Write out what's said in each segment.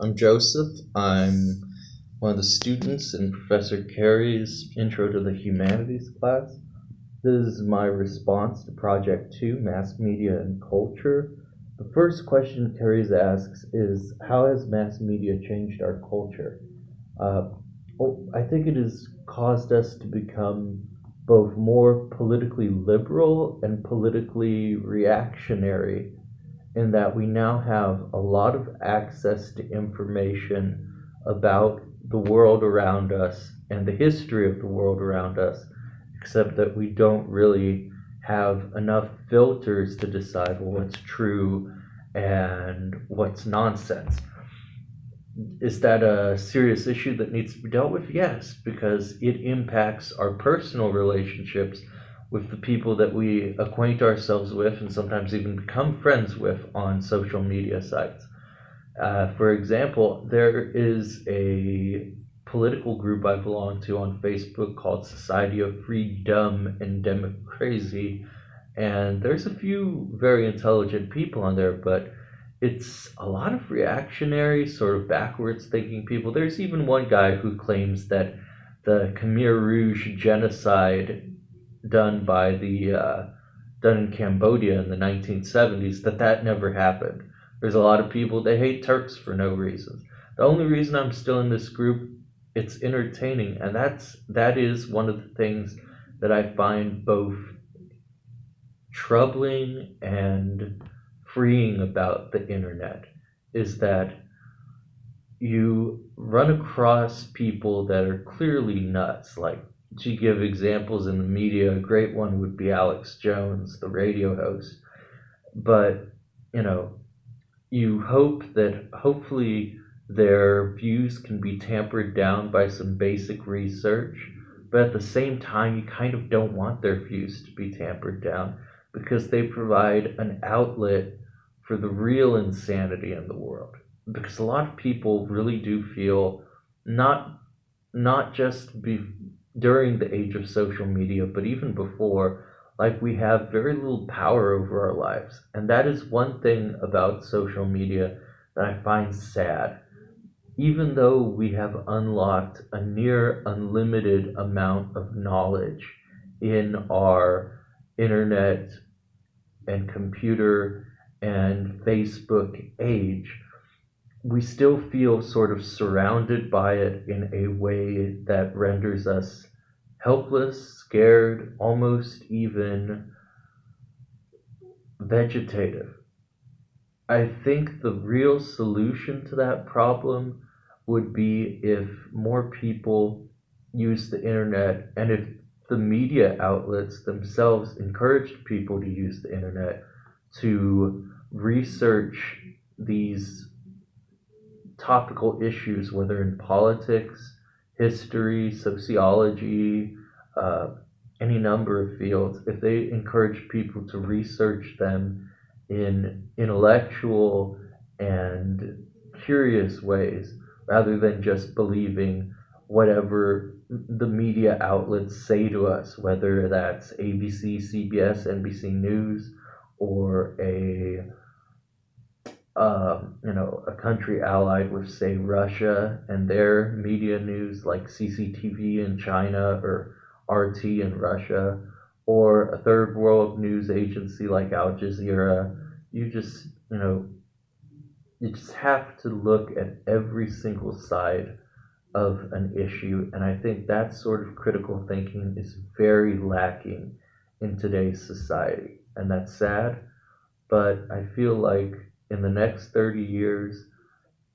I'm Joseph. I'm one of the students in Professor Kairies' Intro to the Humanities class. This is my response to Project 2, Mass Media and Culture. The first question Kairies asks is, how has mass media changed our culture? Uh, I think it has caused us to become both more politically liberal and politically reactionary in that we now have a lot of access to information about the world around us and the history of the world around us, except that we don't really have enough filters to decide what's true and what's nonsense. Is that a serious issue that needs to be dealt with? Yes, because it impacts our personal relationships with the people that we acquaint ourselves with and sometimes even become friends with on social media sites. For example, there is a political group I belong to on Facebook called Society of Freedom and Democracy, and there's a few very intelligent people on there, but it's a lot of reactionary, sort of backwards thinking people. There's even one guy who claims that the Khmer Rouge genocide done by the done in Cambodia in the 1970s, that never happened. There's a lot of people that hate Turks for no reasons. The only reason I'm still in this group, it's entertaining, and that is one of the things that I find both troubling and freeing about the internet, is that you run across people that are clearly nuts. Like, to give examples in the media, a great one would be Alex Jones, the radio host. But, you know, you hope that hopefully their views can be tampered down by some basic research, but at the same time, you kind of don't want their views to be tampered down because they provide an outlet for the real insanity in the world. Because a lot of people really do feel not not just during the age of social media, but even before, like we have very little power over our lives. And that is one thing about social media that I find sad. Even though we have unlocked a near unlimited amount of knowledge in our internet and computer and Facebook age, we still feel sort of surrounded by it in a way that renders us helpless, scared, almost even vegetative. I think the real solution to that problem would be if more people use the internet and if the media outlets themselves encouraged people to use the internet to research these topical issues, whether in politics, history, sociology, uh, any number of fields, if they encourage people to research them in intellectual and curious ways rather than just believing whatever the media outlets say to us, whether that's ABC, CBS, NBC News, or a country allied with, say, Russia and their media news like CCTV in China or RT in Russia, or a third world news agency like Al Jazeera. You just, you just have to look at every single side of an issue. And I think that sort of critical thinking is very lacking in today's society. And that's sad, but I feel like in the next 30 years,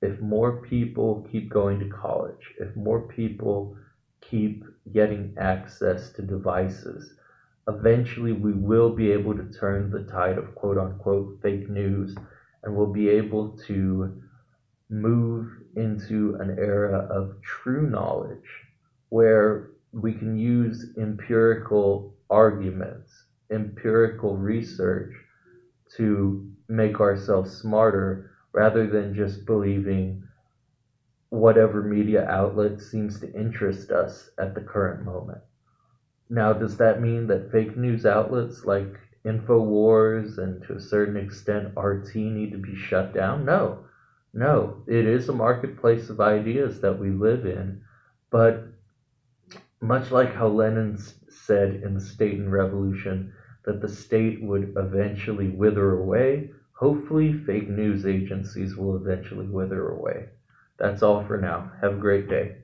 if more people keep going to college, if more people keep getting access to devices, eventually we will be able to turn the tide of quote unquote fake news and we'll be able to move into an era of true knowledge where we can use empirical arguments, empirical research to make ourselves smarter rather than just believing whatever media outlet seems to interest us at the current moment. Now, does that mean that fake news outlets like InfoWars and to a certain extent RT need to be shut down? No. No, it is a marketplace of ideas that we live in, but much like how Lenin said in the State and Revolution that the state would eventually wither away, hopefully fake news agencies will eventually wither away. That's all for now. Have a great day.